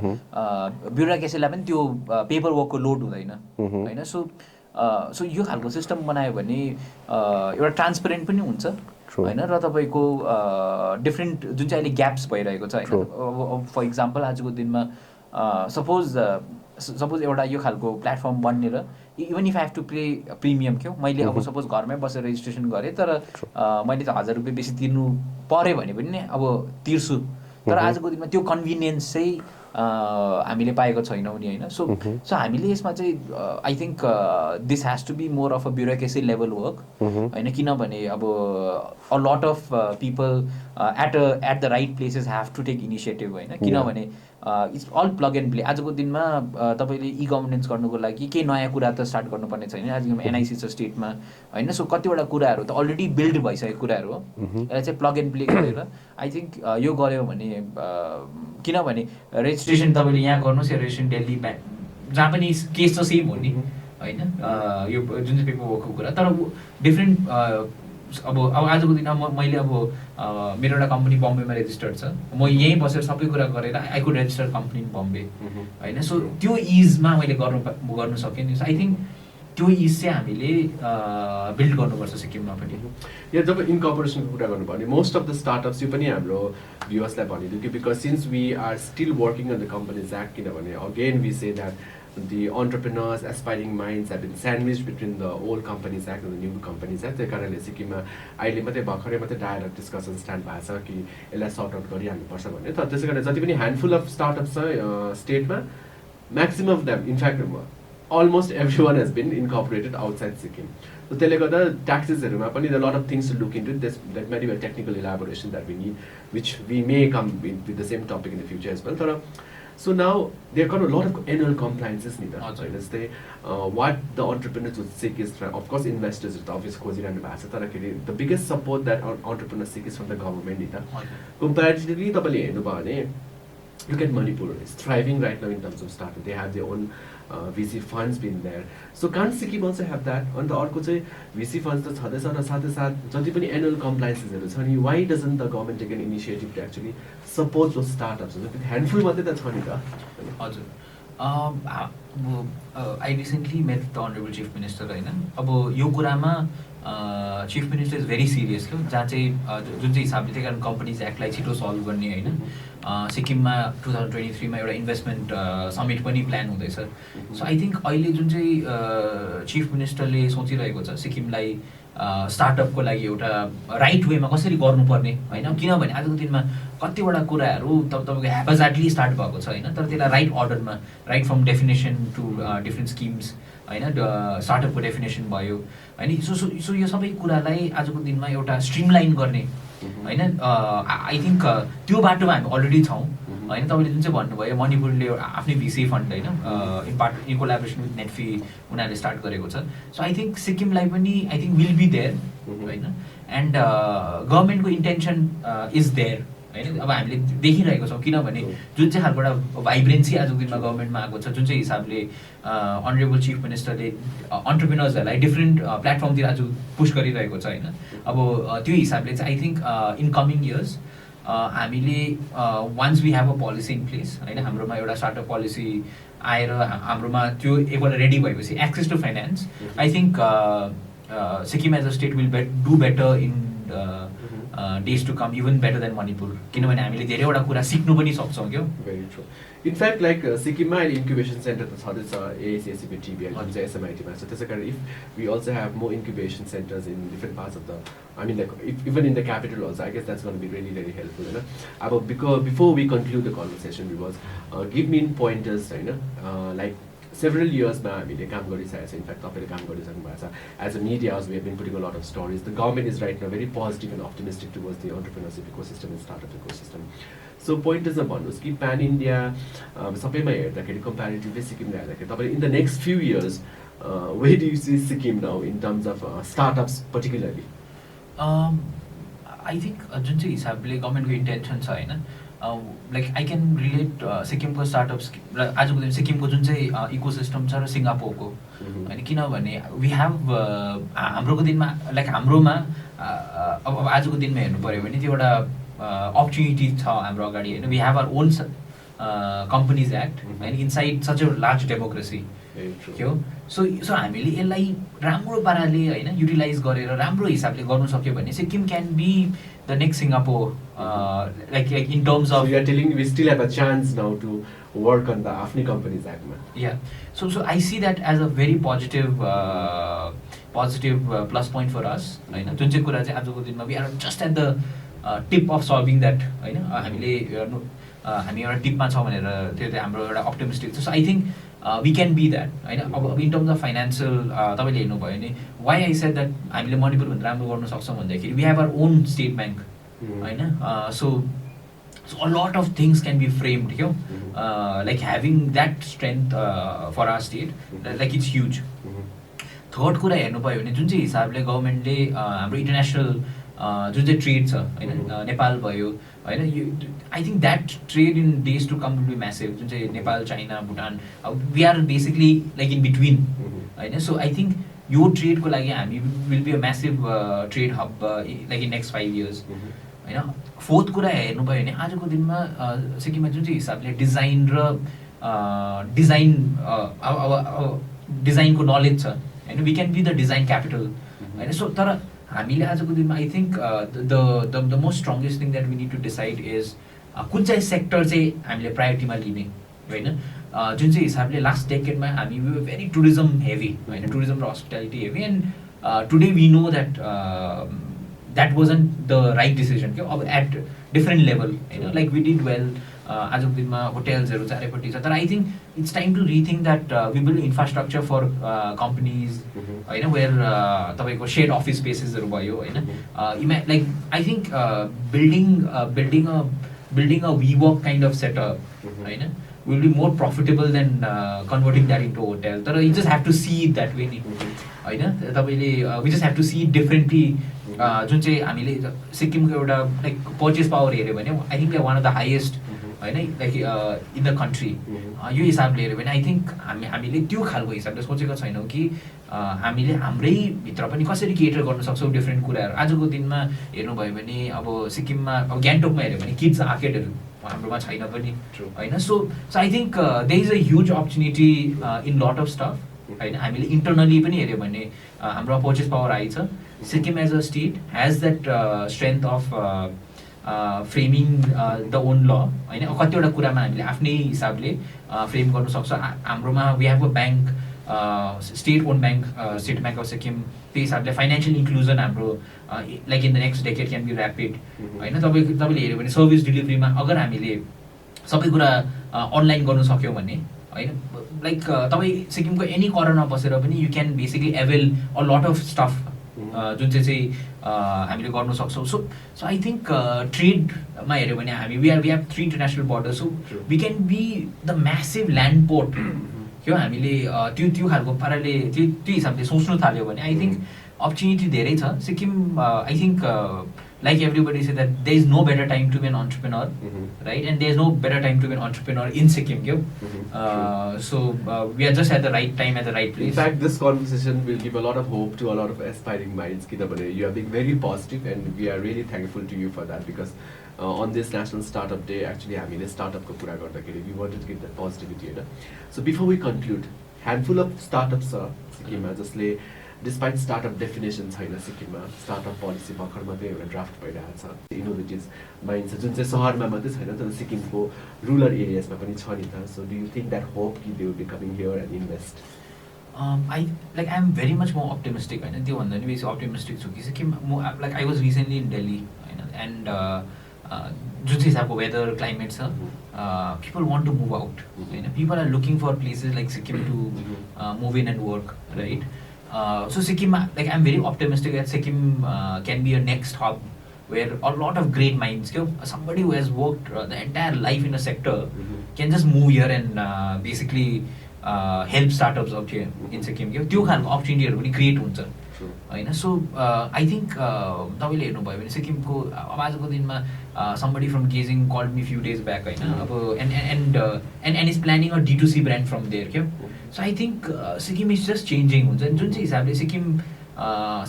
ब्युरोक्रेसीलाई पनि त्यो पेपर वर्कको लोड हुँदैन होइन सो यो खालको सिस्टम बनायो भने एउटा ट्रान्सपेरेन्ट पनि हुन्छ होइन र तपाईँको डिफ्रेन्ट जुन चाहिँ अहिले ग्याप्स भइरहेको छ होइन फर इक्जाम्पल आजको दिनमा सपोज एउटा यो खालको प्लेटफर्म बनेर even if I have to pay premium क्या मैले अब सपोज घरमै बसेर रेजिस्ट्रेसन गरेँ तर मैले त 1000 रुपियाँ बेसी तिर्नु पऱ्यो भने पनि अब तिर्छु तर आजको दिनमा त्यो कन्भिनियन्स चाहिँ हामीले पाएको छैनौँ नि होइन सो हामीले यसमा चाहिँ I think this has to be more of a bureaucracy level work होइन किनभने अब a lot of people at the right places have to take initiative होइन किनभने it's all plug and play आजको दिनमा तपाईँले ई गभर्नेन्स गर्नुको लागि केही नयाँ कुरा त स्टार्ट गर्नुपर्ने छैन आजको एनआइसी छ स्टेटमा होइन सो कतिवटा कुराहरू त अलरेडी बिल्ड भइसकेको कुराहरू हो यसलाई चाहिँ प्लग एन्ड प्ले गरेर आई थिङ्क यो गऱ्यो भने किनभने रेजिस्ट्रेसन तपाईँले यहाँ गर्नुहोस् या रेजिस्ट्रेसन दिल्ली जहाँ पनि केस त सेम हो नि होइन यो जुन चाहिँ पेपर वर्कको कुरा तर डिफ्रेन्ट अब आजको दिनमा मैले अब मेरो एउटा कम्पनी बम्बेमा रेजिस्टर्ड छ म यहीँ बसेर सबै कुरा गरेर I could register company in Bombay होइन सो त्यो इजमा मैले गर्नु सकेँ नि सो आई थिङ्क त्यो इज चाहिँ हामीले बिल्ड गर्नुपर्छ सिक्किममा पनि या जब इन्कर्पोरेसनको कुरा गर्नुभयो भने मोस्ट अफ द स्टार्टअप्स यो पनि हाम्रो भ्युअर्सलाई भनिदियो कि because since we are still working on the companies act किनभने again we say that the entrepreneurs, aspiring minds have been sandwiched between the old Companies Act and the new Companies Act. त्यही कारणले सिक्किममा अहिले मात्रै भर्खरै मात्रै dialogue discussion start भएको छ कि यसलाई सर्ट आउट गरिहाल्नुपर्छ भन्ने तर त्यसै कारण जति पनि ह्यान्डफुल अफ स्टार्टअप छ स्टेटमा maximum of them in fact almost every one has been incorporated outside Sikkim so त्यसले गर्दा ट्याक्सेसहरूमा पनि the lot of things to look into that might be a technical elaboration that we need which we may come with the same topic in the future as well तर so now there are a lot of annual compliances neither जस्तै what the entrepreneurs would seek is of course investors त obvious खोजिरहनु भएको छ तर the biggest support that entrepreneurs seek is from the government नि त comparatively तपाईँले हेर्नुभयो भने look at Manipur is thriving right now in terms of startup they have their own VC funds been there so can't Sikkim also have that अन्त अर्को चाहिँ VC funds त छँदैछ र साथै साथ जति पनि annual compliancesहरू छ नि why doesn't the government take an initiative to actually support those startups handful मात्रै त छ नि त हजुर I recently met the honourable chief minister होइन अब यो कुरामा chief minister is very serious हो जहाँ चाहिँ जुन चाहिँ हिसाबले त्यही कारण कम्पनीज एक्टलाई छिटो सल्भ गर्ने होइन सिक्किममा 2023मा एउटा इन्भेस्टमेन्ट समिट पनि प्लान हुँदैछ सो आई थिङ्क अहिले जुन चाहिँ चिफ मिनिस्टरले सोचिरहेको छ सिक्किमलाई स्टार्टअपको लागि एउटा राइट वेमा कसरी गर्नुपर्ने होइन किनभने आजको दिनमा कतिवटा कुराहरू तपाईँको ह्यापाजार्टली स्टार्ट भएको छ होइन तर त्यसलाई राइट अर्डरमा right from definition to different schemes होइन स्टार्टअपको डेफिनेसन भयो होइन सो यो सबै कुरालाई आजको दिनमा एउटा स्ट्रिमलाइन गर्ने होइन आई थिङ्क त्यो बाटोमा हामी अलरेडी छौँ होइन तपाईँले जुन चाहिँ भन्नुभयो मणिपुरले आफ्नै भिसी फन्ड होइन इन कोलाबोरेसन विथ नेटफी उनीहरूले स्टार्ट गरेको छ सो आई थिङ्क सिक्किमलाई पनि I think will be there होइन एन्ड गभर्मेन्टको इन्टेन्सन इज देयर होइन अब हामीले देखिरहेको छौँ किनभने जुन चाहिँ खालको एउटा भाइब्रेन्सी आजको दिनमा गभर्मेन्टमा आएको छ जुन चाहिँ हिसाबले अनरेबल चिफ मिनिस्टरले अन्टरप्रिनर्सहरूलाई डिफ्रेन्ट प्लेटफर्मतिर आज पुस गरिरहेको छ होइन अब त्यो हिसाबले चाहिँ I think in coming years हामीले once we have a policy in place होइन हाम्रोमा एउटा स्टार्टअप पोलिसी आएर हाम्रोमा त्यो एकपल्ट रेडी भएपछि access to finance I think Sikkim as a state will do better in days to come even better than Manipur किनभने हामीले धेरैवटा कुरा सिक्नु पनि सक्छौँ क्या भेरी ट्रु इनफ्याक्ट लाइक सिक्किममा अहिले इन्क्युबेसन सेन्टर त छँदैछ एएसिएससी टिबिएल जुन चाहिँ एसएमआइटीमा छ त्यसै कारण if we also have more incubation centres in different parts of the I mean like even in the capital also I guess that's gonna be really very helpful होइन अब before we conclude the conversation was give me in pointers होइन like several yearsमा हामीले काम गरिसकेको छ in fact तपाईँले काम गरिसक्नु भएको छ as a medias we have been putting a lot of stories the government is right now very positive and optimistic towards the entrepreneurship ecosystem and startup ecosystem so पोइन्टर्समा भन्नुहोस् कि प्यान इन्डिया सबैमा हेर्दाखेरि कम्पेरिटिभली सिक्किमले हेर्दाखेरि तपाईँले in the next few years way do you see Sikkim now in terms of startups particularly I think जुन चाहिँ हिसाबले गभर्मेन्टको इन्टेन्सन छ होइन लाइक आई क्यान रिलेट सिक्किमको स्टार्टअप्स र आजको दिन सिक्किमको जुन चाहिँ इकोसिस्टम छ र सिङ्गापुरको होइन किनभने वी हेभ हाम्रोको दिनमा लाइक हाम्रोमा अब आजको दिनमा हेर्नु पऱ्यो भने त्यो एउटा अपर्च्युनिटी छ हाम्रो अगाडि होइन we have our own companies act होइन inside such a large democracy हो सो हामीले यसलाई राम्रो पाराले होइन युटिलाइज गरेर राम्रो हिसाबले गर्नु सक्यो भने Sikkim can be the next Singapore like in terms of so you are telling we still have a chance now to work on the afni companies act yeah so I see that as a very positive plus point for us हैन जुन चाहिँ कुरा चाहिँ आजको दिनमा we are just at the tip of solving that हैन हामीले हामी एउटा टिपमा छ भनेर त्यो चाहिँ हाम्रो एउटा अप्टिमिस्टिक छ so I think we can be that होइन अब इन टर्म्स अफ फाइनेन्सियल तपाईँले हेर्नुभयो भने वाइ आई सेड द्याट हामीले मणिपुरभन्दा राम्रो गर्न सक्छौँ भन्दाखेरि we have our own state bank होइन so a lot of things can be framed here like having that strength for our state like it's huge third कुरा हेर्नु पायो भने जुन चाहिँ हिसाबले गभर्मेन्टले हाम्रो इन्टरनेसनल जुन चाहिँ ट्रेड छ होइन नेपाल भयो होइन I think that trade in days to come will be massive जुन चाहिँ Nepal China Bhutan we are basically like in between होइन सो आई थिङ्क यो ट्रेडको लागि हामी will be a massive trade hub like in next 5 years होइन fourth कुरा हेर्नु पायो भने आजको दिनमा सिक्किममा जुन चाहिँ हिसाबले डिजाइन र डिजाइनको नलेज छ होइन we can be the design capital होइन सो तर हामीले आजको दिनमा I think the most strongest thing that we need to decide is कुन चाहिँ सेक्टर चाहिँ हामीले प्रायोरिटीमा लिने होइन जुन चाहिँ हिसाबले लास्ट डेकेडमा हामी we were very tourism heavy होइन टुरिज्म र hospitality heavy and today we know that that wasn't the right decision क्या अब at different level होइन like we did well आजको दिनमा होटेल्सहरू चारैपट्टि छ तर I think it's time to rethink that we build infrastructure for companies होइन where तपाईँको सेड अफिस स्पेसेसहरू भयो होइन like I think building a WeWork kind of setup होइन will be more profitable than converting that into hotel तर you just have to see it that way नि होइन तपाईँले we just have to see it differently जुन चाहिँ हामीले सिक्किमको एउटा लाइक पर्चेस पावर हेऱ्यो भने I think one of the highest होइन लाइक इन द कन्ट्री यो हिसाबले हेऱ्यो भने आई थिङ्क हामीले त्यो खालको हिसाबले सोचेको छैनौँ कि हामीले हाम्रै भित्र पनि कसरी केटर गर्न सक्छौँ डिफ्रेन्ट कुराहरू आजको दिनमा हेर्नुभयो भने अब सिक्किममा अब गान्तोकमा हेऱ्यो भने किड्स आर्केडहरू हाम्रोमा छैन पनि होइन so I think there is a huge opportunity in lot of stuff होइन हामीले इन्टरनली पनि हेऱ्यो भने हाम्रो पर्चेस पावर आइछ Sikkim as a state has that strength of framing the own law होइन कतिवटा कुरामा हामीले आफ्नै हिसाबले फ्रेम गर्न सक्छ हाम्रोमा we have a bank state own bank state bank of Sikkim त्यही हिसाबले फाइनेन्सियल इन्क्लुजन हाम्रो like in the next decade can be rapid होइन तपाईँले हेऱ्यो भने सर्भिस डेलिभरीमा अगर हामीले सबै कुरा अनलाइन गर्नु सक्यौँ भने होइन लाइक तपाईँ सिक्किमको एनी कर्नरमा बसेर पनि you can basically avail a lot of stuff जुन चाहिँ हामीले गर्न सक्छौँ सो आई थिङ्क ट्रेडमा हेऱ्यो भने हामी we have 3 international border so we can be the massive land port त्यो हामीले त्यो खालको पाराले त्यो हिसाबले सोच्नु थाल्यो भने आई थिङ्क अपर्च्युनिटी धेरै छ Sikkim I think like everybody said that there is no better time to be an entrepreneur, right? And there is no better time to be an entrepreneur in Sikkim. So we are just at the right time, at the right place. In fact, this conversation will give a lot of hope to a lot of aspiring minds. You are being very positive, and we are really thankful to you for that, because on this National Startup Day, actually, हामीले startup को कुरा गर्दाखेरि we wanted to give that positivity. So before we conclude, handful of startups are सिक्किममा जसले despite startup definition छैन सिक्किममा, startup policy भर्खर मात्रै एउटा ड्राफ्ट भइरहेको छ, इनोभेटिभ माइन्ड छ जुन चाहिँ सहरमा मात्रै छैन तर सिक्किमको रुरल एरियाजमा पनि छ नि त. So do you think that hope कि they will be coming here and invest? I am very much more optimistic होइन, त्योभन्दा पनि बेसी अप्टिमिस्टिक छु कि Sikkim like I was recently in Delhi होइन, एन्ड जुन चाहिँ हिसाबको वेदर क्लाइमेट छ, people want to move out होइन, people are looking for places like Sikkim to move in and work, right? So Sikkim, like I'm very optimistic that Sikkim can be a next hub where a lot of great minds, somebody who has worked the entire life in a sector can just move here and basically help startups out here in Sikkim. त्यो खालको अपर्च्युनिटीहरू पनि create हुन्छ होइन. So I think तपाईँले हेर्नुभयो भने सिक्किमको अब आजको दिनमा somebody from Gazing called me few days back होइन, अब and is planning a D2C brand from there. So I think Sikkim is just changing हुन्छ. जुन चाहिँ हिसाबले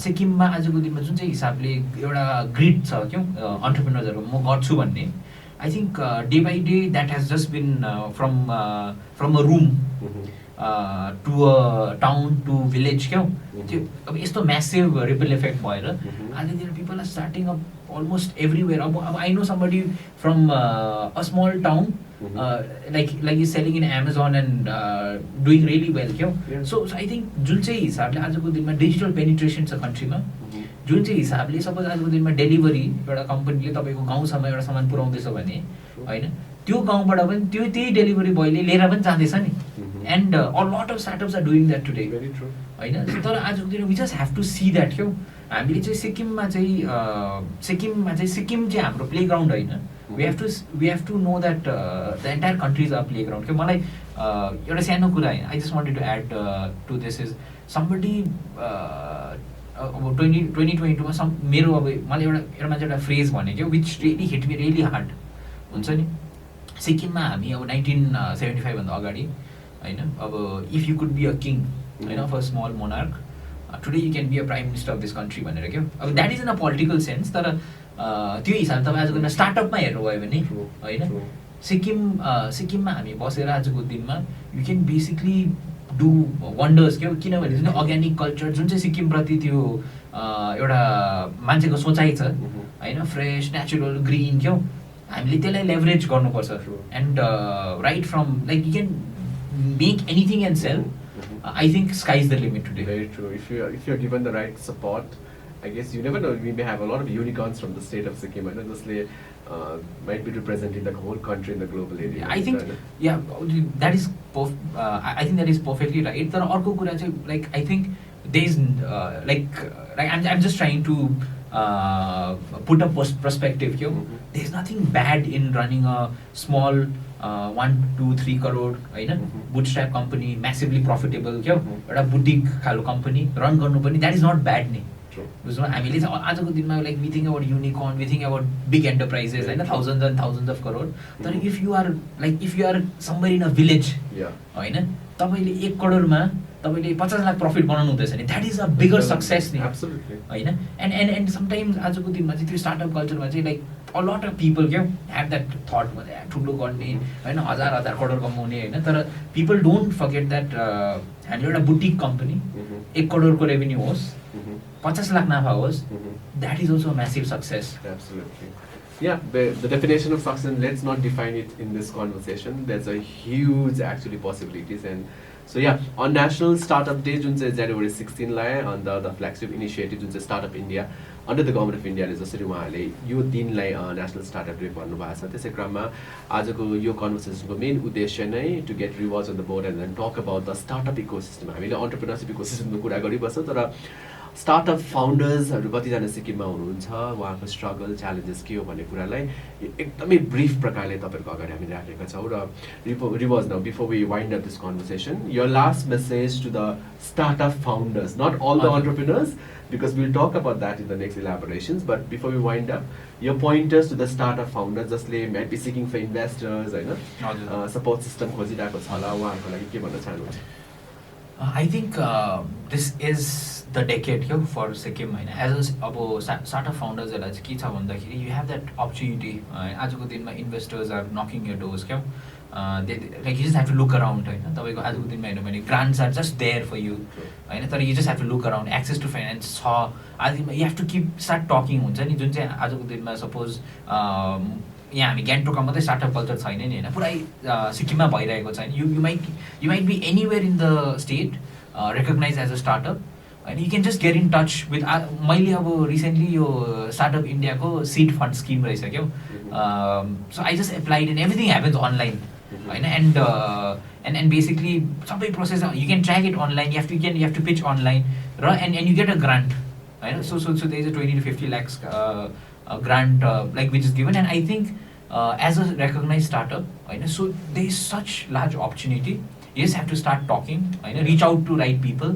सिक्किममा आजको दिनमा जुन चाहिँ हिसाबले एउटा ग्रिड छ अन्टरप्रेन्योर्सहरूको म गर्छु भन्ने, I think day by day that has just been from a room to a town to village त्यो अब यस्तो म्यासिभ रिपल इफेक्ट भएर आजको दिनमा people are starting up almost everywhere. अब I know somebody from a small town like is selling in Amazon and doing really well. So I think जुन चाहिँ हिसाबले आजको दिनमा डिजिटल पेनिट्रेसन छ कन्ट्रीमा, जुन चाहिँ हिसाबले सपोज आजको दिनमा डेलिभरी एउटा कम्पनीले तपाईँको गाउँसम्म एउटा सामान पुऱ्याउँदैछ भने होइन, त्यो गाउँबाट पनि त्यही डेलिभरी बोयले लिएर पनि जाँदैछ नि. And a lot of startups are doing that today होइन. तर आजको दिनमा we just have to see that हामीले चाहिँ सिक्किममा चाहिँ सिक्किम चाहिँ हाम्रो प्ले ग्राउन्ड होइन. We have to know that the entire country is a play ground. मलाई एउटा सानो कुरा होइन, I just wanted to add to this is somebody अब 2022मा मेरो अब मलाई एउटा मान्छे एउटा फ्रेज भनेको which really hit me really hard हुन्छ नि. सिक्किममा हामी अब 1975 भन्दा अगाडि होइन, अब if you could be a king होइन of a small monarch, today you can be a prime minister of this country भनेर अब that is in a political sense. तर त्यो हिसाबले तपाईँ आजको दिनमा स्टार्टअपमा हेर्नुभयो भने होइन, सिक्किममा हामी बसेर आजको दिनमा you can basically do wonders किनभने जुन अर्ग्यानिक कल्चर जुन चाहिँ सिक्किमप्रति त्यो एउटा मान्छेको सोचाइ छ होइन, फ्रेस नेचुरल ग्रिन हामीले त्यसलाई लेभरेज गर्नुपर्छ. And right from like you can make anything and sale. I think sky is the limit today. Very true. If you're given the right support, I guess you never know. We may have a lot of unicorns from the state of Sikkim. I know this might be representing the whole country in the global area. I think that is I think that is perfectly right. तर अर्को कुरा चाहिँ like I think there is like I'm just trying to put a perspective. There is nothing bad in running a small 1, 2, 3 crore होइन बुटस्ट्र्याप company, massively profitable एउटा boutique खालको company run गर्नु पनि that is not bad नि. बुझ्नु, हामीले चाहिँ आजको दिनमा like we think about unicorn, we think about big enterprises होइन, thousands and thousands of crore. तर if you are somewhere in a village होइन, तपाईँले 1 करोडमा तपाईँले 50 लाख प्रफिट बनाउनु हुँदैछ नि, that is a bigger success नि होइन. एन्ड समटाइम्स आजको दिनमा चाहिँ त्यो स्टार्टअप कल्चरमा चाहिँ like a lot of people have that thought ठुलो गर्ने होइन, हजार करोड कमाउने होइन. तर people don't forget that हामीले एउटा बुटिक कम्पनी 1 करोडको रेभेन्यू होस्, 50 लाख नाफा होस्, that is also a massive success. Absolutely. Yeah, the definition of success, let's not define it in this conversation. There's a huge actually possibilities. And so yeah, on National Startup Day जुन चाहिँ January 16 लाई on the flagship initiative जुन चाहिँ Startup India under the government of इन्डियाले जसरी उहाँहरूले यो दिनलाई नेसनल स्टार्टअप डे भन्नुभएको छ, त्यसै क्रममा आजको यो कन्भर्सेसनको मेन उद्देश्य नै to get Riwaj on the board and then talk about the startup ecosystem. हामीले अन्टरप्रेन्योरसिप इकोसिस्टमको कुरा गरिबस्छौँ, तर स्टार्टअप फाउन्डर्सहरू कतिजना सिक्किममा हुनुहुन्छ, उहाँको स्ट्रगल च्यालेन्जेस के हो भन्ने कुरालाई एकदमै ब्रिफ प्रकारले तपाईँहरूको अगाडि हामी राखेका छौँ। र Riwaj now before we wind up this conversation, your last message to the startup founders, not all the entrepreneurs, because we'll talk about that in the next elaborations, but before we wind up, your pointers to the startup founders जसले might be seeking for investors, हैन, support system खोजिरहेको छ होला, उहाँहरूको लागि के भन्न चाहनुहुन्छ? I think this is the decade for Sikkim, हैन. As अब startup founders हरूलाई चाहिँ के छ भन्दाखेरि you have that opportunity. आजको दिनमा investors are knocking your doors, like you just have to look around, हैन. तपाईको आजको दिनमा हेर्नु भने grants are just there for you, हैन. तर you just have to look around, access to finance छ. आजमा you have to start talking हुन्छ नि, जुन चाहिँ आजको दिनमा suppose यहाँ हामी ग्यान्टोकमा मात्रै स्टार्टअप कल्चर छैन नि, होइन, पुरै सिक्किममा भइरहेको छैन. You might be anywhere in the state recognise as a startup, होइन. You can just get in touch with मैले अब रिसेन्टली यो स्टार्टअप इन्डियाको सिड फन्ड स्किम रहेछ क्या, so I just applied and everything happens online, होइन. And basically सबै process you can track it online, you have to pitch online, र and you get a grant, होइन. So there is a 20 to 50 lakhs grant like which is given, and I think as a recognized startup, so there is such large opportunity. You just have to start talking, reach out to right people.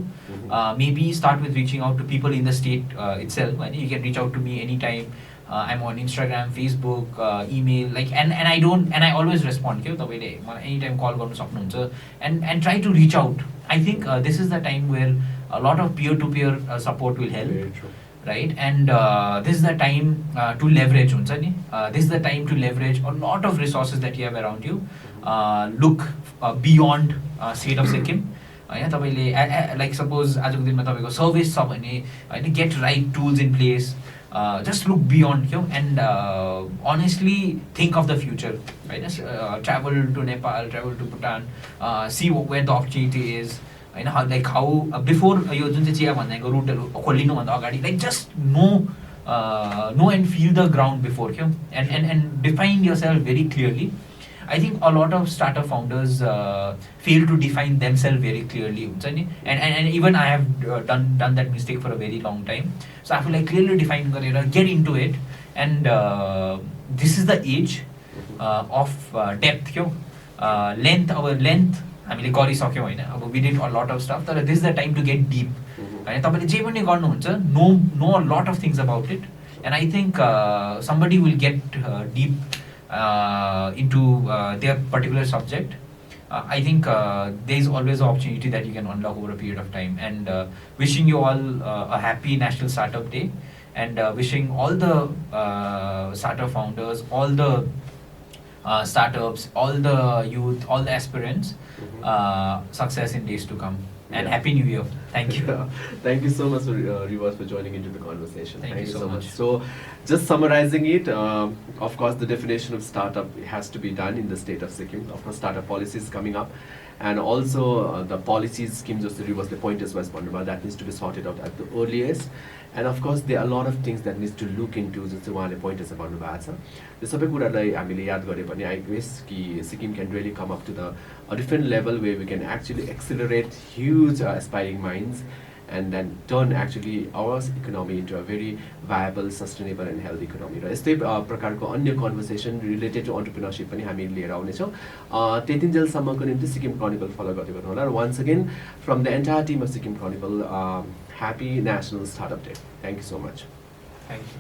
Maybe start with reaching out to people in the state itself. You can reach out to me anytime. I'm on Instagram, Facebook, email, like, and I always respond. Anytime call garnu sakनुहुन्छ, and try to reach out. I think this is the time where a lot of peer-to-peer support will help. Very true. Right, and this is the time to leverage, this is the time to leverage a lot of resources that you have around you. Look beyond state of Sikkim, होइन. तपाईँले like suppose आजको दिनमा तपाईँको service छ भने, होइन, get right tools in place, just look beyond, and honestly think of the future, right. Travel to Nepal, travel to Bhutan, see where the opportunity is, होइन. Like how before यो जुन चाहिँ चिया भनेको रुटहरू खोलिनुभन्दा अगाडि, like just know and fill the ground before, and define yourself very clearly. I think a lot of startup founders fail to define themself very clearly, हुन्छ नि. And even I have done that mistake for a very long time. So आफूलाई clearly define गरेर get into it, and this is the age of depth, length. अब length हामीले गरिसक्यौँ, होइन. अब we did a lot of stuff, तर this is the time to get deep, होइन. तपाईँले जे पनि गर्नुहुन्छ, know a lot of things about it, and I think somebody will get deep into their particular subject. I think there is always an opportunity that you can unlock over a period of time, and wishing you all a happy National Startup Day, and wishing all the startup founders, all the startups, all the youth, all the aspirants, success in days to come, and Happy New Year. Thank you. Thank you so much, Rewaj, for joining into the conversation. Thank you so much. So, just summarizing it, of course, the definition of startup has to be done in the state of Sikkim. Of course, startup policy is coming up, and also the policy schemes, just Rewaj, the pointers was pointed about, that needs to be sorted out at the earliest. And of course, there are a lot of things that needs to look into, जस्तो उहाँले pointers भन्नु भएको छ. त्यो सबै कुरालाई हामीले याद गऱ्यो भने I wish कि Sikkim can really come up to a different level where we can actually accelerate huge aspiring minds, and then turn actually our economy into a very viable, sustainable and healthy economy. र यस्तै प्रकारको अन्य conversation related to एन्टरप्रेन्योरसिप पनि हामी लिएर आउनेछौँ. त्यतिन्जेलसम्मको निम्ति Sikkim chronicle follow गर्दै गर्नु होला. र once again, from the entire team of Sikkim Chronicle, happy National Startup Day. Thank you so much. Thank you.